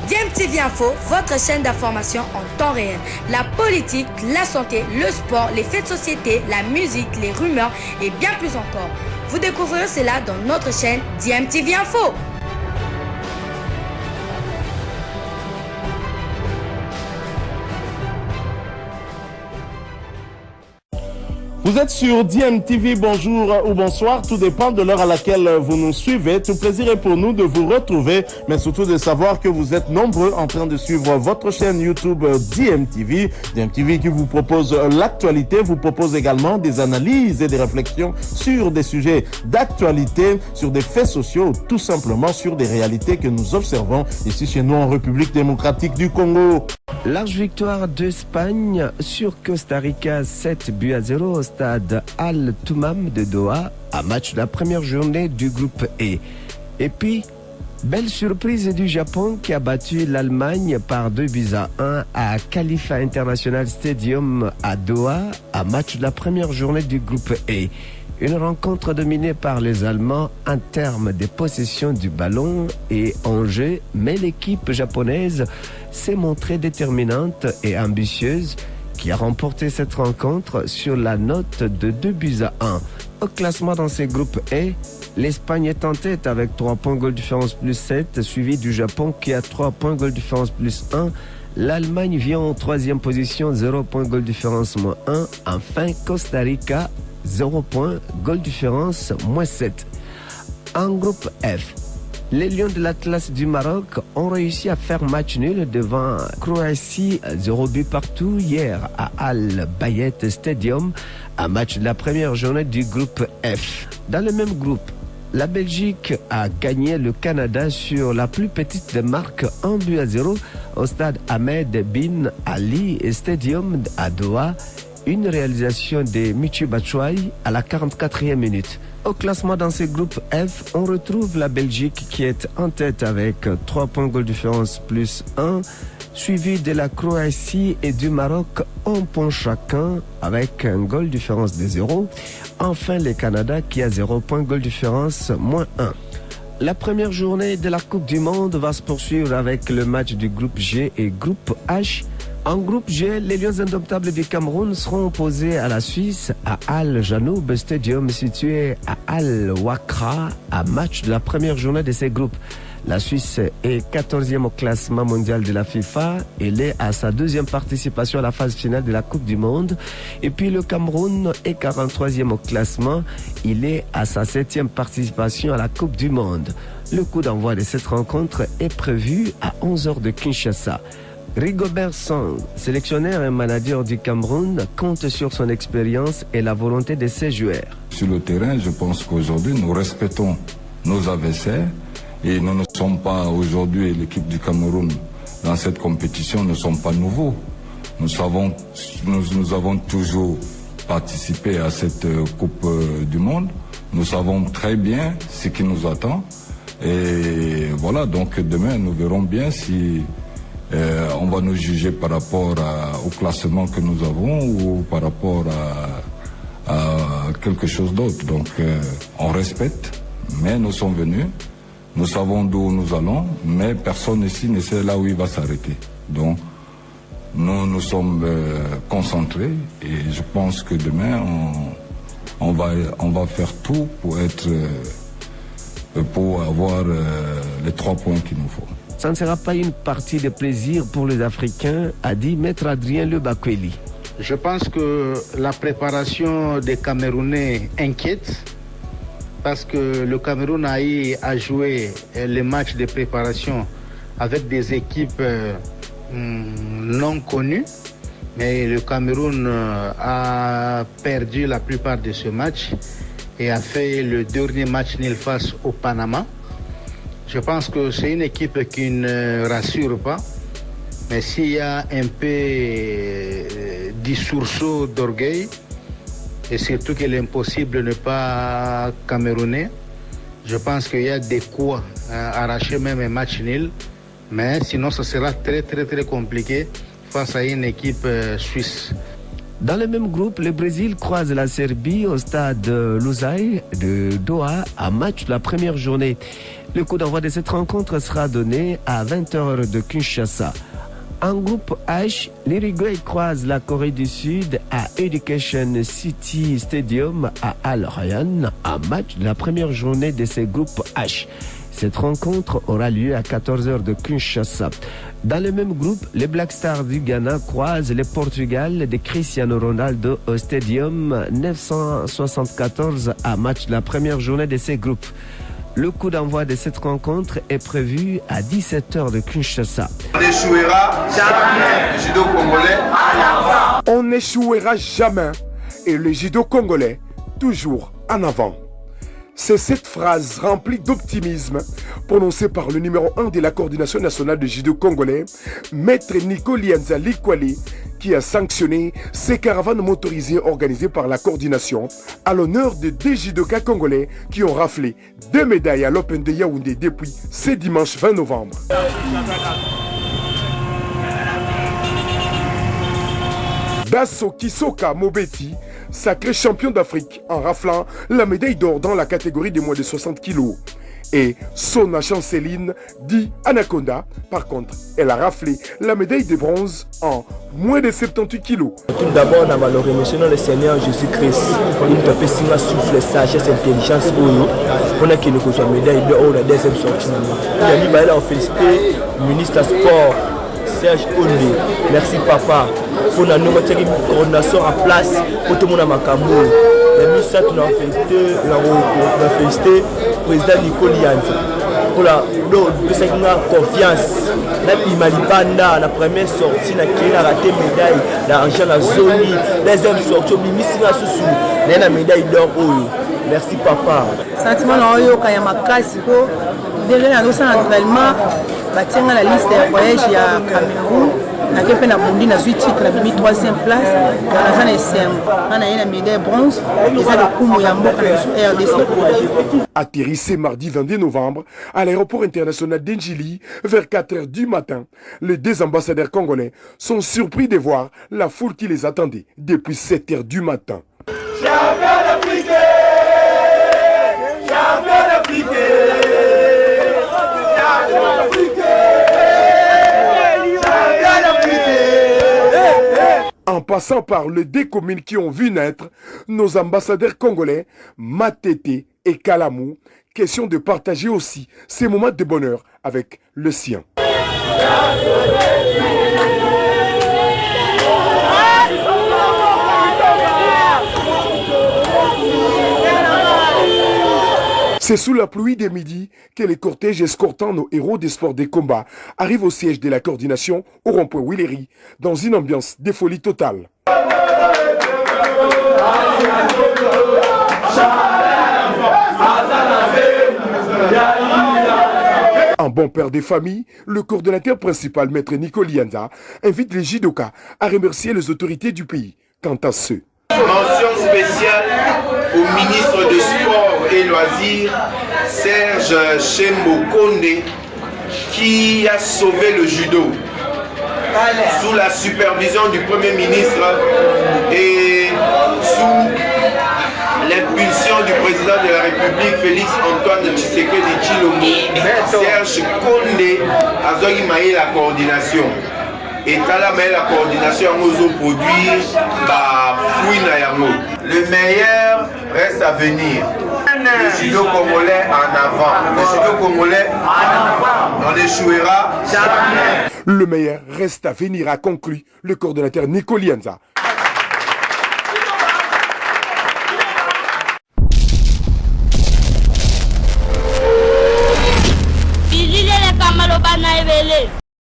DMTV Info, votre chaîne d'information en temps réel. La politique, la santé, le sport, les faits de société, la musique, les rumeurs et bien plus encore. Vous découvrirez cela dans notre chaîne DMTV Info. Vous êtes sur DMTV, bonjour ou bonsoir, tout dépend de l'heure à laquelle vous nous suivez. Tout plaisir est pour nous de vous retrouver, mais surtout de savoir que vous êtes nombreux en train de suivre votre chaîne YouTube DMTV. DMTV qui vous propose l'actualité, vous propose également des analyses et des réflexions sur des sujets d'actualité, sur des faits sociaux, tout simplement sur des réalités que nous observons ici chez nous en République démocratique du Congo. Large victoire d'Espagne sur Costa Rica, 7-0 au stade Al-Toumam de Doha, à match de la première journée du groupe E. Et puis, belle surprise du Japon qui a battu l'Allemagne par 2-1 à Khalifa International Stadium à Doha, à match de la première journée du groupe E. Une rencontre dominée par les Allemands en termes de possession du ballon et en jeu, mais l'équipe japonaise s'est montrée déterminante et ambitieuse qui a remporté cette rencontre sur la note de 2-1. Au classement dans ces groupes E, l'Espagne est en tête avec 3 points goal différence plus 7, suivi du Japon qui a 3 points goal différence plus 1. L'Allemagne vient en 3e position, 0 points goal différence moins 1. Enfin, Costa Rica, 0 points, goal différence, moins 7. En groupe F, les Lions de l'Atlas du Maroc ont réussi à faire match nul devant Croatie, 0 but partout hier à Al Bayet Stadium, un match de la première journée du groupe F. Dans le même groupe, la Belgique a gagné le Canada sur la plus petite des marques 1-0 au stade Ahmed bin Ali Stadium à Doha. Une réalisation de Michy Batshuayi à la 44e minute. Au classement dans ce groupe F, on retrouve la Belgique qui est en tête avec 3 points goal différence plus 1, suivi de la Croatie et du Maroc, 1 point chacun avec un goal différence de 0. Enfin, le Canada qui a 0 point goal différence moins 1. La première journée de la Coupe du Monde va se poursuivre avec le match du groupe G et groupe H. En groupe G, les Lions indomptables du Cameroun seront opposés à la Suisse à Al Janoub Stadium situé à Al Wakra, à match de la première journée de ces groupes. La Suisse est 14e au classement mondial de la FIFA. Elle est à sa 2e participation à la phase finale de la Coupe du Monde. Et puis le Cameroun est 43e au classement. Il est à sa 7e participation à la Coupe du Monde. Le coup d'envoi de cette rencontre est prévu à 11h de Kinshasa. Rigobert Song, sélectionneur et manager du Cameroun, compte sur son expérience et la volonté de ses joueurs. Sur le terrain, je pense qu'aujourd'hui, nous respectons nos adversaires et nous ne sommes pas aujourd'hui, l'équipe du Cameroun, dans cette compétition, ne sommes pas nouveaux. Nous avons toujours participé à cette Coupe du Monde. Nous savons très bien ce qui nous attend. Et voilà, donc demain, nous verrons bien si... on va nous juger par rapport au classement que nous avons ou par rapport à quelque chose d'autre. Donc on respecte, mais nous sommes venus, nous savons d'où nous allons, mais personne ici ne sait là où il va s'arrêter. Donc nous sommes concentrés et je pense que demain on va faire tout pour avoir les 3 points qu'il nous faut. Ça ne sera pas une partie de plaisir pour les Africains, a dit Maître Adrien Lebakweli. Je pense que la préparation des Camerounais inquiète parce que le Cameroun a eu à jouer les matchs de préparation avec des équipes non connues. Mais le Cameroun a perdu la plupart de ce match et a fait le dernier match nul face au Panama. Je pense que c'est une équipe qui ne rassure pas, mais s'il y a un peu du sursaut d'orgueil, et surtout que l'impossible n'est pas camerounais, je pense qu'il y a des coups à arracher même un match nul, mais sinon ça sera très compliqué face à une équipe suisse. Dans le même groupe, le Brésil croise la Serbie au stade Lusail de Doha à match de la première journée. Le coup d'envoi de cette rencontre sera donné à 20h de Kinshasa. En groupe H, l'Uruguay croise la Corée du Sud à Education City Stadium à Al Rayyan, un match de la première journée de ce groupe H. Cette rencontre aura lieu à 14h de Kinshasa. Dans le même groupe, les Black Stars du Ghana croisent le Portugal de Cristiano Ronaldo au Stadium 974 à match de la première journée de ces groupes. Le coup d'envoi de cette rencontre est prévu à 17h de Kinshasa. On n'échouera jamais. Le judo congolais en avant. On n'échouera jamais. Et le judo congolais toujours en avant. C'est cette phrase remplie d'optimisme prononcée par le numéro 1 de la coordination nationale de judo congolais, Maître Nico Lianza Likwali, qui a sanctionné ces caravanes motorisées organisées par la coordination à l'honneur de 2 judokas congolais qui ont raflé 2 médailles à l'Open de Yaoundé depuis ce dimanche 20 novembre. Dasso Kisoka Mobeti, sacré champion d'Afrique en raflant la médaille d'or dans la catégorie des moins de 60 kg. Et Sona Chanceline, dit Anaconda, par contre, elle a raflé la médaille de bronze en moins de 78 kg. Tout d'abord, on a remercié le Seigneur Jésus-Christ. Il te fait signer souffle, sagesse, intelligence. On a qui nous reçoit médaille d'or la deuxième sortie. Il a félicité le ministre des Sports, Serge Ondé. Merci papa. Pour nous mettre une coordination en place pour tout le monde à Makambo. Le ministre a félicité le président Nico Lianza. Pour la confiance. La première sortie, il a raté médaille d'argent à la zone. Deuxième sortie, il a médaille d'or. Merci papa. Sentiment quand il y a ma casse, déjà naturellement, bâtir la liste de voyages à Cameroun. On a bondi na 8 titres, on a mis 3e place, on a une médaille bronze, et ça le coup RDC. Atterrissé mardi 22 novembre à l'aéroport international d'Enjili vers 4h du matin, les 2 ambassadeurs congolais sont surpris de voir la foule qui les attendait depuis 7h du matin. En passant par les 2 communes qui ont vu naître nos ambassadeurs congolais, Matete et Kalamou, question de partager aussi ces moments de bonheur avec le sien. C'est sous la pluie des midis que les cortèges escortant nos héros des sports des combats arrivent au siège de la coordination au rond-point Willery dans une ambiance de folie totale. En bon père des familles, le coordonnateur principal, Maître Nico Lianza, invite les judokas à remercier les autorités du pays. Quant à ceux. Mention spéciale au ministre des Sports et Loisirs, Serge Chembo-Konde, qui a sauvé le judo sous la supervision du Premier ministre et sous l'impulsion du président de la République, Félix Antoine Tshisekedi Tshilombo. Serge Konde a zogué la coordination. Et la coordination aux produits le meilleur reste à venir. Le judo congolais en avant. Le judo congolais en avant. On n'échouera jamais. Le meilleur reste à venir, a conclu le coordonnateur Nico Lianza.